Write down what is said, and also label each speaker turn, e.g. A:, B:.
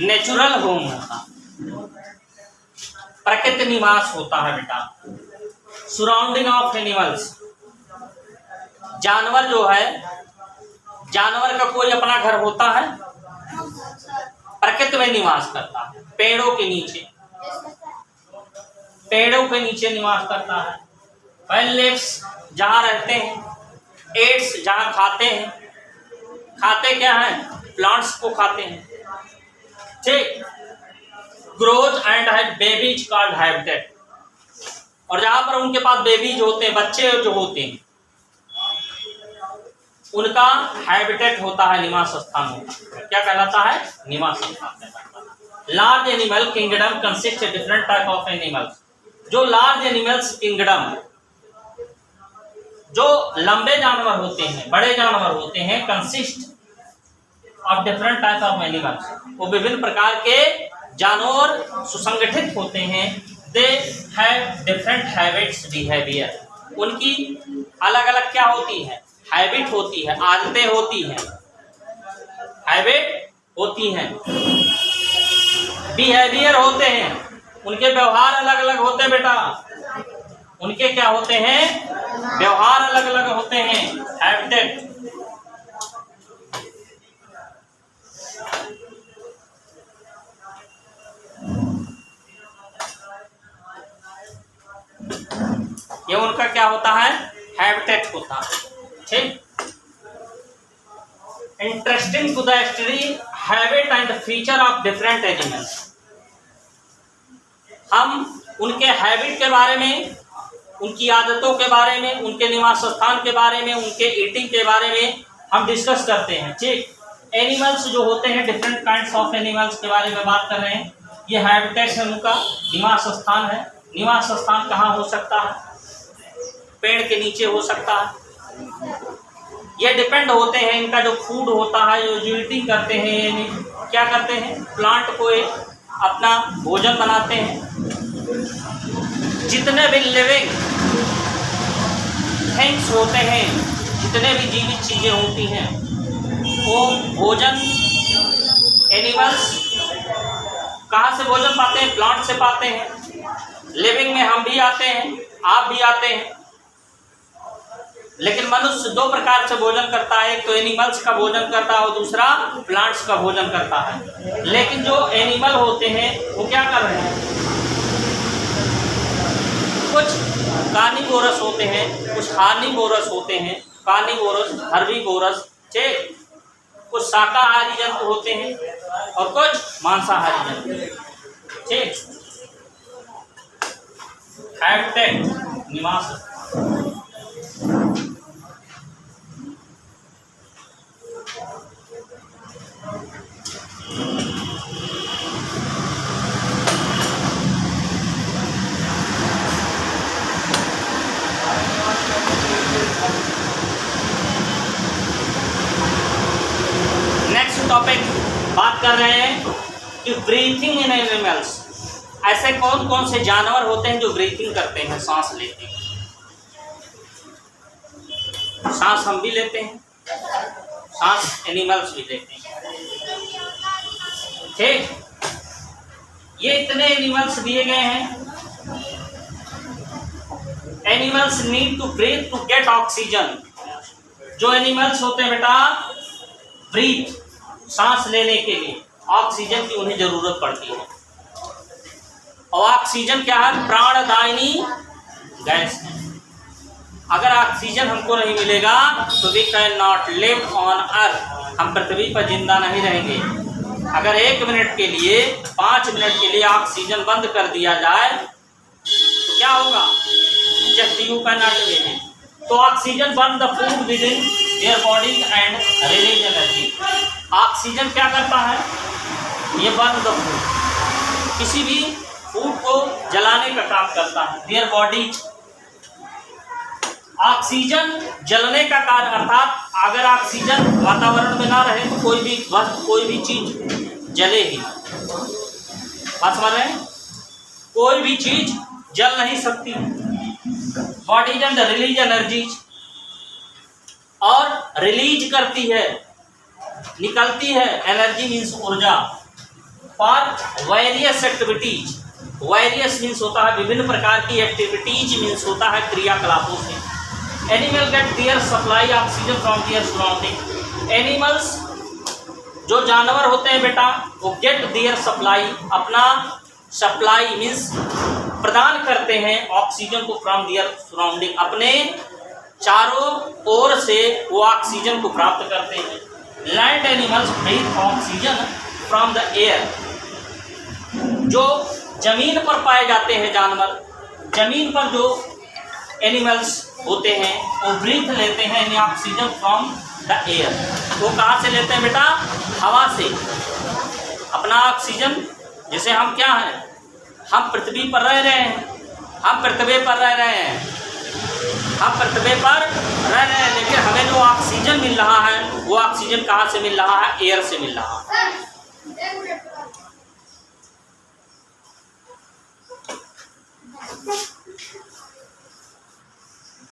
A: Natural home होता, प्रकृति निवास होता है बेटा। सराउंडिंग ऑफ एनिमल्स, जानवर जो है, जानवर का कोई अपना घर होता है, प्रकृति में निवास करता है, पेड़ों के नीचे, पेड़ों के नीचे निवास करता है। वेलनेट्स जहाँ रहते हैं, एड्स जहाँ खाते हैं, खाते क्या है, प्लांट्स को खाते हैं, ठीक। Grows and have babies called habitat, और जहाँ पर उनके पास बेबीज होते हैं, बच्चे जो होते हैं, उनका हैबिटेट होता है, निवास स्थान होता है। क्या कहलाता है, निवास स्थान। Large animal kingdom consist different type of animals, जो लार्ज एनिमल्स किंगडम, जो लंबे जानवर होते हैं, बड़े जानवर होते हैं, consist of different type of animals, वो विभिन्न प्रकार के जानवर सुसंगठित होते हैं। They have different habits behaviour, उनकी अलग अलग क्या होती है, हैबिट होती है, आदतें होती हैं, हैबिट होती हैं, बिहेवियर होते हैं, उनके व्यवहार अलग अलग होते हैं बेटा, उनके क्या होते हैं, व्यवहार अलग अलग होते हैं, हैबिटेट। ये उनका क्या होता है, हैबिटेट होता है, ठीक। Interesting to the study habit and feature of different animals, हम उनके हैबिट के बारे में, उनकी आदतों के बारे में, उनके निवास स्थान के बारे में, उनके ईटिंग के बारे में हम डिस्कस करते हैं, ठीक। एनिमल्स जो होते हैं, डिफरेंट काइंड्स ऑफ एनिमल्स के बारे में बात कर रहे हैं। ये हैबिटेट है, उनका निवास स्थान है। निवास स्थान कहाँ हो सकता है, पेड़ के नीचे हो सकता है। ये डिपेंड होते हैं, इनका जो फूड होता है, जो ईटिंग करते हैं, यानी क्या करते हैं, प्लांट को अपना भोजन बनाते हैं। जितने भी लिविंग थिंग्स होते हैं, जितने भी जीवित चीजें होती हैं, वो भोजन, एनिमल्स कहाँ से भोजन पाते हैं, प्लांट से पाते हैं। लिविंग में हम भी आते हैं, आप भी आते हैं, लेकिन मनुष्य दो प्रकार से भोजन करता है, एक तो एनिमल्स का भोजन करता है और दूसरा प्लांट्स का भोजन करता है। लेकिन जो एनिमल होते हैं वो क्या कर रहे हैं, कुछ कार्निवोरस होते हैं, कुछ हार्निवोरस होते हैं, कार्निवोरस, हर्बीवोरस, ठीक। कुछ शाकाहारी जंतु होते हैं और कुछ मांसाहारी जंतु, ठीक। हैबिटेट, निवास। नेक्स्ट टॉपिक बात कर रहे हैं कि ब्रीथिंग इन एनिमल्स, ऐसे कौन कौन से जानवर होते हैं जो ब्रीथिंग करते हैं, सांस लेते हैं। सांस हम भी लेते हैं, सांस एनिमल्स भी लेते हैं, ठीक। ये इतने एनिमल्स दिए गए हैं। Animals need to breathe to get oxygen, जो एनिमल्स होते हैं बेटा, ब्रीथ, सांस लेने के लिए ऑक्सीजन की उन्हें जरूरत पड़ती है। और ऑक्सीजन क्या है, प्राणदायिनी गैस है। अगर ऑक्सीजन हमको नहीं मिलेगा तो we can not live on earth, हम पृथ्वी पर जिंदा नहीं रहेंगे। अगर 1 मिनट के लिए, 5 मिनट के लिए ऑक्सीजन बंद कर दिया जाए तो क्या होगा, just you can not live. तो oxygen burn the food within their body and release energy. Oxygen क्या करता है, ये बर्न द फूड, किसी भी फूड को जलाने का काम करता है। देयर बॉडी, ऑक्सीजन जलने का कार्य, अर्थात अगर ऑक्सीजन वातावरण में ना रहे तो कोई भी वस्तु, कोई भी चीज जले ही। बात समझ रहे हैं, कोई भी चीज जल नहीं सकती। बॉडी एंड रिलीज एनर्जीज, और रिलीज करती है, निकलती है, एनर्जी मीन्स ऊर्जा, for various activities. Various means होता है विभिन्न प्रकार की, एक्टिविटीज मीन्स होता है क्रियाकलापों से। Animal gate their supply oxygen from their surrounding. Animals जो जानवर होते हैं बेटा वो गेट देयर सप्लाई, अपना सप्लाई मीन्स प्रदान करते हैं ऑक्सीजन को फ्रॉम देयर सराउंडिंग, अपने चारों ओर से वो ऑक्सीजन को प्राप्त करते हैं। Land animals breathe oxygen from the air. जो जमीन पर पाए जाते हैं जानवर, जमीन पर जो एनिमल्स होते हैं वो ब्रीथ लेते हैं यानी ऑक्सीजन फ्रॉम द एयर। वो कहाँ से लेते हैं बेटा? हवा से। अपना ऑक्सीजन, जैसे हम क्या हैं, हम पृथ्वी पर रह रहे हैं, हम पृथ्वी पर रह रहे हैं, हम पृथ्वी पर रह रहे हैं, लेकिन हमें जो ऑक्सीजन मिल रहा है वो ऑक्सीजन कहाँ से मिल रहा है? एयर से मिल रहा है।